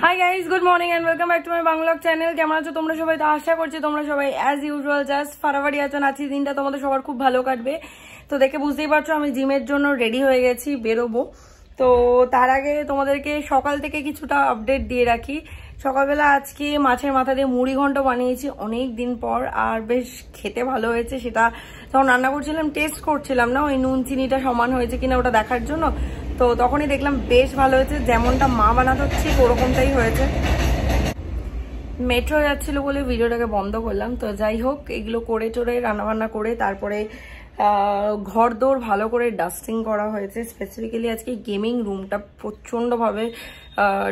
High guys, good morning and welcome back to my Bangla channel. কেমন আছো তোমরা সবাই? তো আশা করছি তোমরা সবাই অ্যাজ ইউজুয়াল জাস্ট ফাটাফাটি আছো। আজকের দিনটা তোমাদের সবার খুব ভালো কাটবে। তো দেখে বুঝতেই পারছো আমি জিমের জন্য রেডি হয়ে গেছি, বেরোবো। তো তার আগে তোমাদেরকে সকাল থেকে কিছুটা আপডেট দিয়ে রাখি। সকালবেলা আজকে মাছের মাথা দিয়ে মুড়ি ঘন্ট বানিয়েছি অনেক দিন পর, আর বেশ খেতে ভালো হয়েছে। সেটা তখন রান্না করছিলাম, টেস্ট করছিলাম না ওই নুন চিনিটা সমান হয়েছে কিনা ওটা দেখার জন্য। তো তখনই দেখলাম বেশ ভালো হয়েছে, যেমনটা মা বানাতো ঠিক ওরকমটাই হয়েছে। মেট্রো যাচ্ছিল বলে ভিডিওটাকে বন্ধ করলাম। তো যাই হোক, এগুলো করে টোরে রান্নাবান্না করে তারপরে ঘর দৌড় ভালো করে ডাস্টিং করা হয়েছে। স্পেসিফিক্যালি আজকে গেমিং রুমটা প্রচণ্ডভাবে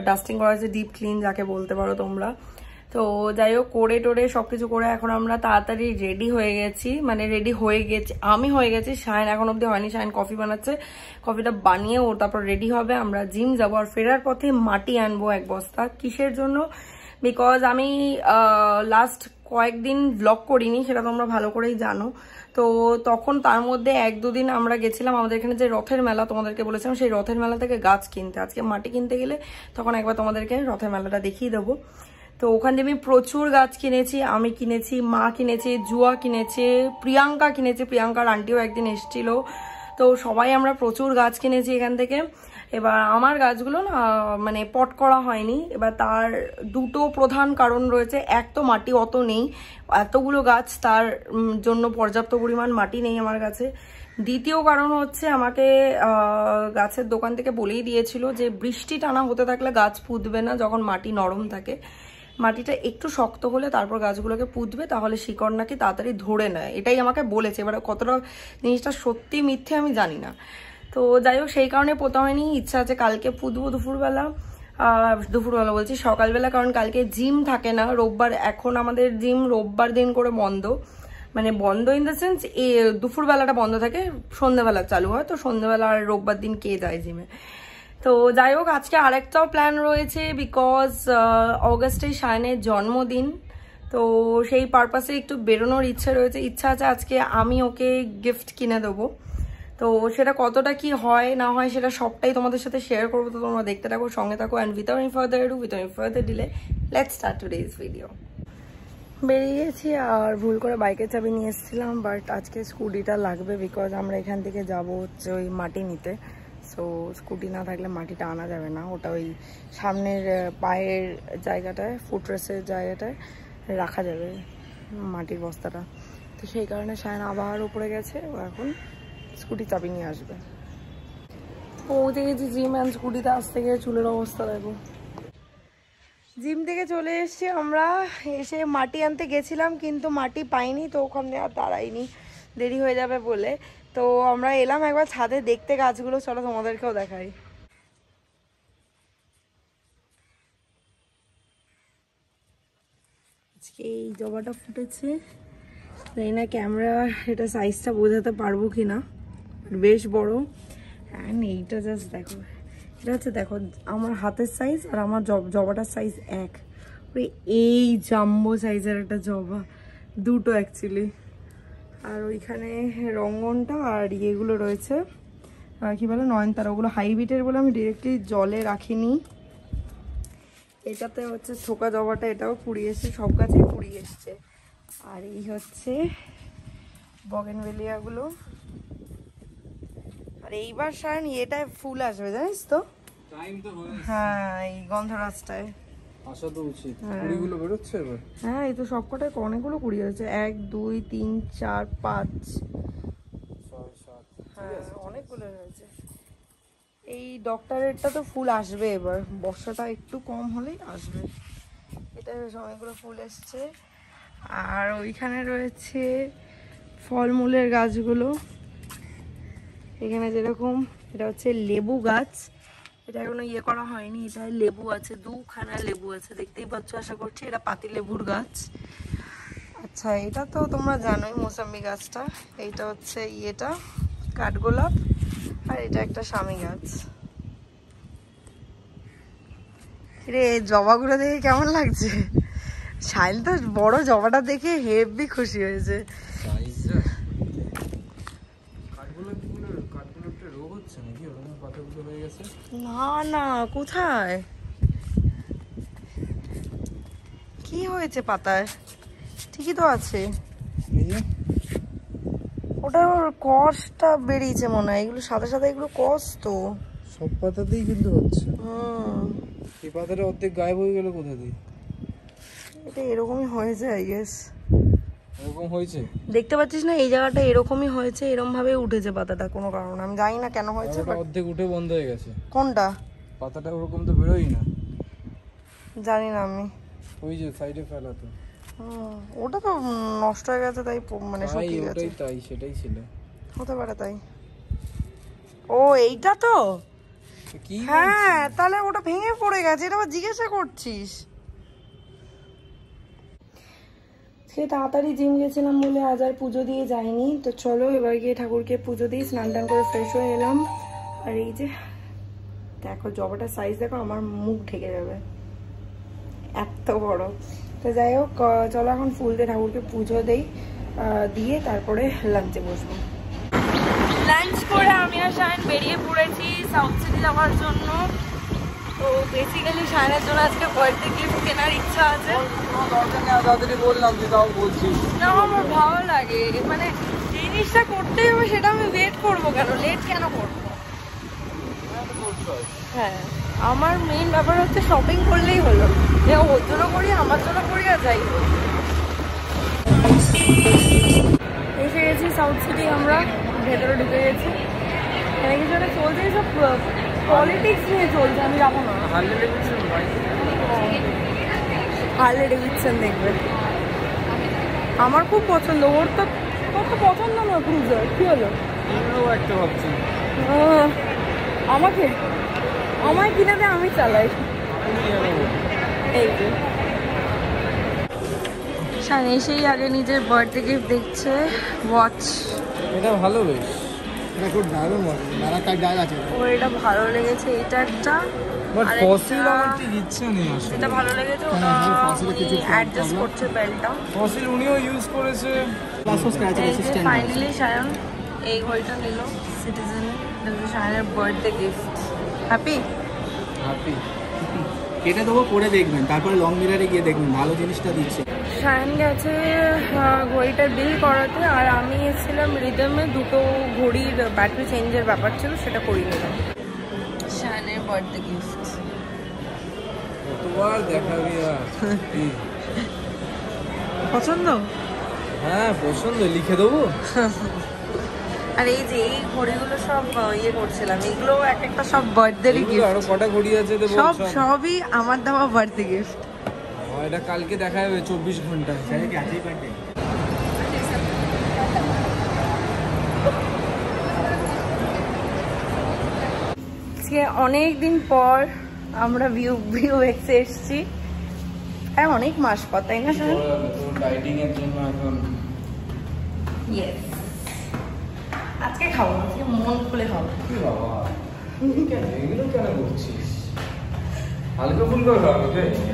ডাস্টিং করা হয়েছে, ডিপ ক্লিন যাকে বলতে পারো তোমরা। তো যাই হোক, করে টোরে সবকিছু করে এখন আমরা তাড়াতাড়ি রেডি হয়ে গেছি, মানে রেডি হয়ে গেছি, আমি হয়ে গেছি। শাইন এখন অব্দি হয়নি, শাইন কফি বানাচ্ছে, কফিটা বানিয়ে ও তারপর রেডি হবে। আমরা জিম যাবো, আর ফেরার পথে মাটি আনবো 1 বস্তা। কিসের জন্য? বিকজ আমি লাস্ট কয়েকদিন ব্লগ করিনি, সেটা তোমরা ভালো করেই জানো। তো তখন তার মধ্যে 1-2 দিন আমরা গেছিলাম আমাদের এখানে যে রথের মেলা, তোমাদেরকে বলেছিলাম সেই রথের মেলা থেকে গাছ কিনতে। আজকে মাটি কিনতে গেলে তখন একবার তোমাদেরকে রথের মেলাটা দেখিয়ে দেবো। তো ওখান থেকে আমি প্রচুর গাছ কিনেছি, আমি কিনেছি, মা কিনেছে, জুয়া কিনেছে, প্রিয়াঙ্কা কিনেছে, প্রিয়াঙ্কার আন্টিও একদিন এসেছিল। তো সবাই আমরা প্রচুর গাছ কিনেছি এখান থেকে। এবার আমার গাছগুলো না মানে পট করা হয়নি। এবার তার দুটো প্রধান কারণ রয়েছে। এক তো মাটি অত নেই, এতগুলো গাছ তার জন্য পর্যাপ্ত পরিমাণ মাটি নেই আমার কাছে। দ্বিতীয় কারণ হচ্ছে আমাকে গাছের দোকান থেকে বলেই দিয়েছিল যে বৃষ্টি টানা হতে থাকলে গাছ পুঁতবে না যখন মাটি নরম থাকে। মাটিটা একটু শক্ত হলে তারপর গাছগুলোকে পুঁতবে, তাহলে শিকড় নাকি তাড়াতাড়ি ধরে নেয়, এটাই আমাকে বলেছে। এবার কতটা জিনিসটা সত্যি মিথ্যে আমি জানি না। তো যাই হোক, সেই কারণে পোতা হয়নি। ইচ্ছা আছে কালকে পুঁতবো দুপুরবেলা, বলছি সকালবেলা, কারণ কালকে জিম থাকে না রোববার। এখন আমাদের জিম রোববার দিন করে বন্ধ, মানে বন্ধ ইন দ্য সেন্স দুপুরবেলাটা বন্ধ থাকে, সন্ধ্যেবেলা চালু হয়। তো সন্ধ্যেবেলা আর রোববার দিন কে যায় জিমে? তো যাই হোক, আজকে আরেকটাও প্ল্যান রয়েছে, বিকজ অগাস্টে শায়নের জন্মদিন। তো সেই পারপাসে একটু বেরোনোর ইচ্ছা রয়েছে। ইচ্ছা আছে আজকে আমি ওকে গিফট কিনে দেবো। তো সেটা কতটা কি হয় না হয় সেটা সবটাই তোমাদের সাথে শেয়ার করবো। তো তোমরা দেখতে থাকো, সঙ্গে থাকো। And without any further delay let's start today's video. বেরিয়ে গেছি, আর ভুল করে বাইকের চাবি নিয়ে এসেছিলাম, বাট আজকে স্কুটিটা লাগবে, বিকজ আমরা এখান থেকে যাবো হচ্ছে ওই মাটি নিতে। সো স্কুটি না থাকলে মাটিটা আনা যাবে না। ওটা ওই সামনের পায়ের জায়গাটায়, ফুটরেসের জায়গাটায় রাখা যাবে মাটির বস্তাটা। তো সেই কারণে শায়ন আবার উপরে গেছে, ও এখন স্কুটি চাবি নিয়ে আসবে। পৌঁছে গেছি জিম, অ্যান্ড স্কুটিতে আসতে গিয়ে চুলের অবস্থা দেখো। জিম থেকে চলে এসেছি আমরা, এসে মাটি আনতে গেছিলাম কিন্তু মাটি পাইনি, তো ওখানে আর দাঁড়াইনি, দেরি হয়ে যাবে বলে। তো আমরা এলাম একবার ছাদে দেখতে গাছগুলো, চলো তোমাদেরকেও দেখাই। আজকে এই জবাটা ফুটেছে, তাই না ক্যামেরা এটা সাইজটা বোঝাতে পারবো কি না, বেশ বড়। অ্যান্ড এইটা জাস্ট দেখো, এটা হচ্ছে দেখো আমার হাতের সাইজ আর আমার জবাটার সাইজ এক। এই জাম্বো সাইজের একটা জবা, দুটো অ্যাকচুয়ালি। আর ওইখানে রঙ্গনটা আর ইয়েগুলো রয়েছে, কি বলে নয়নতারা, ওগুলো হাইব্রিডের বলে আমি ডিরেক্টলি জলে রাখিনি। এটাতে হচ্ছে থোকা জবাটা, এটাও কুড়িয়ে এসছে, সব গাছেই কুড়িয়ে এসছে। আর এই হচ্ছে বগেনভেলিয়াগুলো। আর এইবার শায়ন এটায় ফুল আসবে জানিস তো? হ্যাঁ, এই গন্ধরাজটায় আসা তো উচিত। কুড়িগুলো বেরোচ্ছে এবার। হ্যাঁ, এই তো সবকটায় অনেকগুলো কুড়ি হয়েছে, 1 2 3 4 5 6 7, হ্যাঁ অনেকগুলো হয়েছে। এই ডক্টরেরটা তো ফুল আসবে এবার, বর্ষাটা একটু কম হলেই আসবে। এটা বেশ অনেকগুলো ফুল এসছে। আর ওইখানে রয়েছে ফলমূলের গাছগুলো। এখানে যেরকম এটা হচ্ছে লেবু গাছ, এটা এখনো ইয়ে করা হয়নি। এটা লেবু আছে, 2খানা লেবু আছে, দেখতেই পাচ্ছ আশা করছি। এটা পাতি লেবুর গাছ। আচ্ছা, এটা তো তোমরা জানোই মৌসুমী গাছটা। এইটা হচ্ছে ইয়েটা কাঠগোলাপ, আর এটা একটা স্বামী গাছ। রে জবাগুলো দেখে কেমন লাগছে? শাইল তো বড় জবাটা দেখে হেভি খুশি হয়েছে। না না, কোথায়? কি হয়েছে পাতায়? ঠিকই তো আছে। ওটা কসটা বেরিয়েছে মনে হয়। এগুলো সাদা সাদা, এগুলো কস তো সব পাতাতেই কিন্তু হচ্ছে। এই পাতাটা অর্ধেক গায়েব হয়ে গেল কোথা দিয়ে? এটা এরকমই হয়েছে আই গেস। এরকম হয়েছে, দেখতে পাচ্ছিস না এই জায়গাটা এরকমই হয়েছে, এরকম ভাবে উঠেছে পাতাটা কোনো কারণে, আমি জানি না কেন হয়েছে। অর্ধেক উঠে বন্ধ হয়ে গেছে। কোনটা? পাতাটা ওরকম তো বেরোই না, জানি না আমি। ওই যে সাইডে ফেলা তো। ওটা তো নষ্ট হয়ে গেছে তাই মানে শুকিয়ে গেছে। ওটাই তাই, সেটাই ছিল। হতে পারে তাই। ও এইটা তো কি? হ্যাঁ তাহলে ওটা ভেঙে পড়ে গেছে, এটা আবার জিজ্ঞাসা করছিস? সে তাড়াতাড়ি জিম গেছিলাম বলে আজ আর পুজো দিয়ে যাইনি। তো চলো এবার গিয়ে ঠাকুরকে পুজো দিই। স্নান টান করে ফ্রেশ হয়ে এলাম। আর এই যে দেখো জবাটার সাইজ দেখো, আমার মুখ ঢেকে যাবে, এত বড়। তো যাই হোক চলো এখন ফুল দিয়ে ঠাকুরকে পুজো দেই, দিয়ে তারপরে লাঞ্চে বসবো। লাঞ্চ করে আমি আর শায়ন বেরিয়ে পড়েছি সাউথ সিটি যাওয়ার জন্য। তো বেসিক্যালি শায়নের জন্য আজকে বার্থডে গিফট কেনার ইচ্ছা আছে। বললাম যে তাও বলছি না, আমার ভালো লাগে, মানে জিনিসটা করতেই হবে, সেটা আমি ওয়েট করবো কেন, লেট কেন করবো? হ্যাঁ, আমার মেইন ব্যাপার হচ্ছে শপিং করলেই হলো, যে ওর জন্য করি আমার জন্য করি আর যাই হোক। এসে গেছি সাউথ সিটি, আমরা ভেতরে ঢুকে গেছি। এখানে কিছু একটা চলছে, সব পলিটিক্স নিয়ে চলছে, আমি যাবো না। হার্লে ডেভিডসন দেখবে, আমার খুব পছন্দ। ওর তো পছন্দ না ক্রুজার, কি হলো? একটা ভাবছি আমায় কিনে দে, আমি চালাই। এই যে শান এসেই আগে নিজের বার্থডে গিফট দেখছে, ওয়াচ। এটা ভালো, বেশ এটা খুব দারুণ ওয়াচ, মেলা কাজ আছে। ওর এটা ভালো লেগেছে, এটা একটা। বাট ফসিল আমার ঠিক ইচ্ছে নেই আসলে। এটা ভালো লেগেছে, ওটা কিছু অ্যাডজাস্ট করছে বেলটা। ফসিল উনিও ইউজ করেছে। ফাইনালি শায়ন এই ঘড়িটা নিল সিটিজেনে, শায়নের বার্থডে গিফট। হ্যাপি? হ্যাপি। কেটে দেবো, পরে দেখবেন, তারপরে লং মিরারে গিয়ে দেখবেন ভালো জিনিসটা দিচ্ছে। শায়ন গেছে ঘড়িটার বিল করাতে, আর আমি এসেছিলাম রিদমে, দুটো ঘড়ির ব্যাটারি চেঞ্জের ব্যাপার ছিল, সেটা করিয়ে নিলাম। শায়নের বার্থডে গিফট কতবার দেখাবি আর? পছন্দ? হ্যাঁ পছন্দ, লিখে দেবো। আর এই যে এই ঘড়িগুলো সব ইয়ে করছিলাম, এগুলো এক একটা সব বার্থডে গিফট। আরো কটা ঘড়ি আছে দেবো, সবই আমার দেওয়া বার্থডে গিফট। এটা কালকে দেখা যাবে 24 ঘন্টায়। আজকে অনেক দিন পর আমরা ভিউ এক্সে এসেছি, আর অনেক মাস পর, তাই না শায়ন? ডাইটিং এর জন্য এখন ইয়েস, আজকে খাবো, আজকে মন খুলে খাবো। কি বাবা এগুলো কেন করছিস? হালকা ফুলকা খাবি,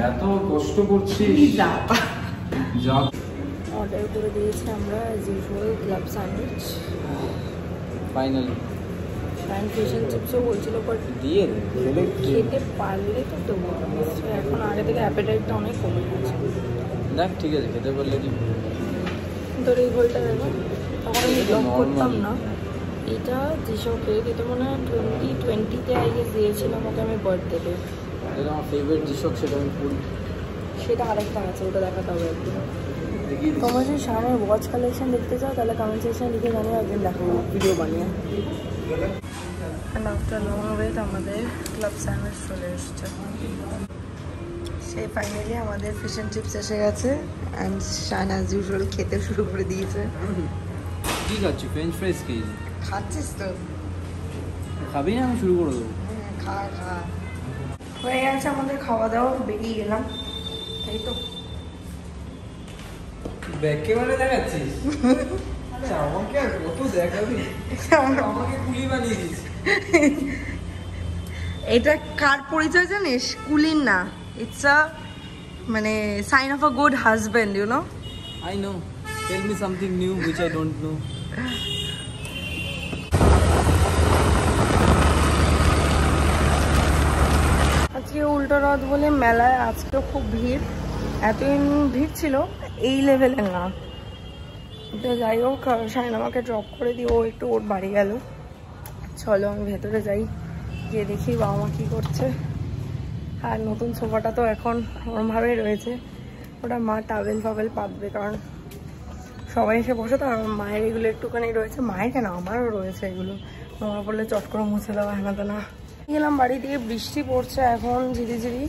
এত কষ্ট করছিস। যা অর্ডার করে দিয়েছি আমরা as usual club sandwich. Finally Shayan fish and চিপসও বলছিল, বাট দিয়ে দে, খেতে পারলে তো দেবো। এখন আগে থেকে অ্যাপেটাইটটা অনেক কমে গেছে। দেখ ঠিক আছে, খেতে পারলে কি। তোর এই ঘড়িটা দেখো, তখন আমি ব্লগ করতাম না। এটা জিশোকে, এটা মনে হয় 2020-তে আই গেস দিয়েছিলাম ওকে আমি বার্থডেতে। এটা আমার ফেভারিট জিশক, সেটা আমি পড়ি। সেটা আরেকটা আছে, ওটা দেখাতে হবে একদিন। তোমরা যদি শায়নের ওয়াচ কালেকশন দেখতে চাও তাহলে কমেন্ট সেকশনে লিখে জানিও, একদিন দেখাবো ভিডিও বানিয়ে। আফটার লং ওয়েট আমাদের ক্লাব স্যান্ডউইচ চলে এসছে। সেই ফাইনালি আমাদের ফিশ অ্যান্ড চিপস এসে গেছে, অ্যান্ড শায়ন অ্যাজ ইউজুয়াল খেতে শুরু করে দিয়েছে। কি খাচ্ছি? ফ্রেঞ্চ ফ্রাইজ খেয়েছি। খাচ্ছিস তো? খাবি না? আমি শুরু করে দেবো। খা। হয়ে গেছে আমাদের খাওয়া দাওয়া, বেরিয়ে গেলাম, তাই তো। ব্যাগকে মানে দেখাচ্ছিস? আমাকে আর কত দেখাবি? আমাকে কুলি বানিয়ে দিস। এটা কার পরিচয় জানিস? কুলিন না, ইটস আ মানে sign of a good husband, you know. I know. Tell me something new which I don't know. আজকে উল্টো রথ বলে মেলায় আজকেও খুব ভিড়। এতদিন ভিড় ছিল, এই লেভেলের না। তো যাই হোক, শাইন আমাকে ড্রপ করে দিয়ে ও একটু ওর বাড়ি গেল। চলো আমি ভেতরে যাই, গিয়ে দেখি বাবা মা কী করছে। আর নতুন সোফাটা তো এখন ওরমভাবেই রয়েছে, ওটা মা টাওয়েল ফাওয়েল পাতবে, কারণ সবাই এসে বসে তো। আমার মায়ের এগুলো একটুখানি রয়েছে, মায়ের কেন আমারও রয়েছে এগুলো, নোংরা পড়লে চট করে মুছে দেওয়া হয় না তো না। গেলাম বাড়ি দিয়ে, বৃষ্টি পড়ছে এখন ঝিরিঝিরি।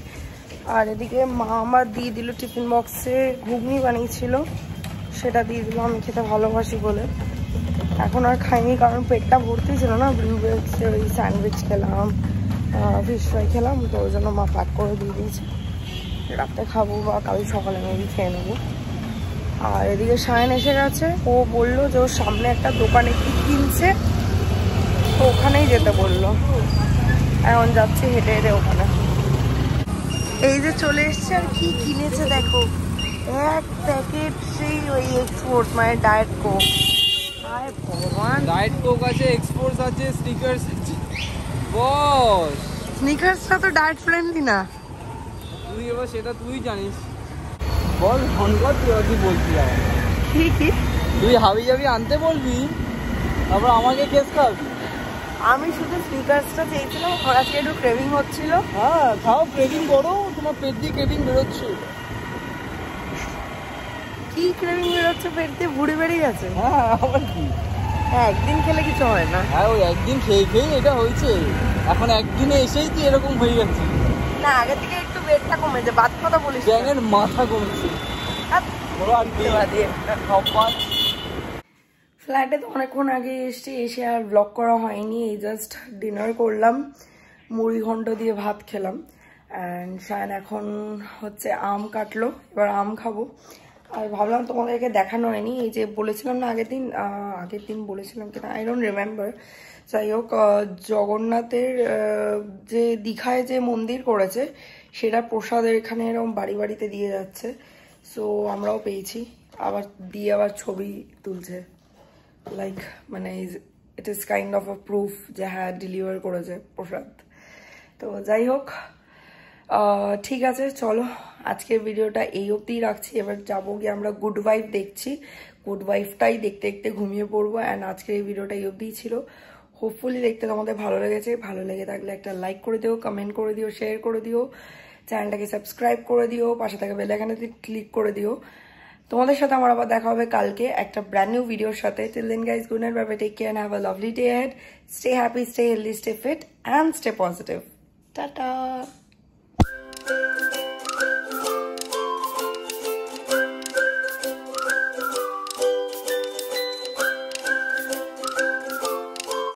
আর এদিকে মা আমার দিয়ে দিল টিফিন বক্সে ঘুগনি বানিয়েছিল, সেটা দিয়ে দিল, আমি খেতে ভালোবাসি বলে। এখন আর খাইনি কারণ পেটটা ভর্তি ছিল না, ব্লুবেরিতে ওই স্যান্ডউইচ খেলাম, ফিশ ফ্রাই খেলাম, তো ওই জন্য মা প্যাক করে দিয়ে দিয়েছে। রাতে খাবো বা কাল সকালে মেবি খেয়ে নেবো। আর এদিকে শায়ন এসে গেছে, ও বললো যে ওর সামনে একটা দোকানে কি কিনছে, তো ওখানেই যেতে বললো। এখন যাচ্ছি হেঁটে হেঁটে ওখানে। এই যে চলে এসছে, আর কি কিনেছে দেখো, এক প্যাকেট সেই ওই এক্সপোর্ট মানে ডায়েট কোক। আরে ভগবান, ডায়েট কোক আছে, এক্সপোর্টস আছে, স্নিকার্স আছে। বস, স্নিকার্সটা তো ডায়েট ফ্রেন্ডলি না। তুই এবার সেটা তুই জানিস। বল ধনকর, তুই আর কি বলছি? কি তুই হাবি যাবি আনতে বলবি, তারপর আমাকে কেস খাবি। আমি শুধু স্নিকার্সটা চেয়েছিলাম, আজকে একটু ক্রেভিং হচ্ছিল। হ্যাঁ খাও, ক্রেভিং করো, তোমার পেট দিয়ে ক্রেভিং বেরোচ্ছে। কি ক্রেভিং বেরোচ্ছে পেট দিয়ে? ভুড়ি বেরিয়ে গেছে। হ্যাঁ আবার কি, একদিন খেলে কিছু হয় না। হ্যাঁ ওই একদিন খেয়ে খেয়ে এটা হয়েছে, এখন একদিনে এসেই তুই এরকম হয়ে গেছে। না, আগে থেকে একটু ওয়েটটা কমেছে, বাদ কথা বলিস। ব্যাঙের মাথা কমেছে। ফ্ল্যাটে তো অনেকক্ষণ আগে এসছি, এসে আর ব্লগ করা হয়নি, এই জাস্ট ডিনার করলাম, মুড়ি ঘন্ট দিয়ে ভাত খেলাম। অ্যান্ড শায়ন এখন হচ্ছে আম কাটলো, এবার আম খাবো। আর ভাবলাম তোমাদেরকে দেখানো হয়নি, এই যে বলেছিলাম না আগের দিন বলেছিলাম কিনা আই ডোন্ট রিমেম্বার। যাই হোক, জগন্নাথের যে দীঘায় যে মন্দির করেছে সেটা প্রসাদের এখানে এরকম বাড়ি বাড়িতে দিয়ে যাচ্ছে। সো আমরাও পেয়েছি, আবার দিয়ে আবার ছবি তুলছে, লাইক মানে it is kind of a proof যে হ্যাঁ ডেলিভার করেছে প্রসাদ। তো যাই হোক, ঠিক আছে, চলো আজকের ভিডিওটা এই অবধিই রাখছি। এবার যাবো গিয়ে আমরা গুড ওয়াইফ দেখছি, গুড ওয়াইফটাই দেখতে দেখতে ঘুমিয়ে পড়বো। অ্যান্ড আজকের এই ভিডিওটা এই অবধিই ছিল। হোপফুলি দেখতে তোমাদের ভালো লেগেছে, ভালো লেগে থাকলে একটা লাইক করে দিও, কমেন্ট করে দিও, শেয়ার করে দিও, চ্যানেলটাকে সাবস্ক্রাইব করে দিও, পাশে থাকা বেল আইকনটাতে ক্লিক করে দিও। তোমাদের সাথে আমার আবার দেখা হবে কালকে একটা ব্র্যান্ড নিউ ভিডিওর সাথে। Till then guys, good night, bye bye, take care and have a lovely day ahead. Stay happy, stay healthy, stay fit and stay positive. Tata.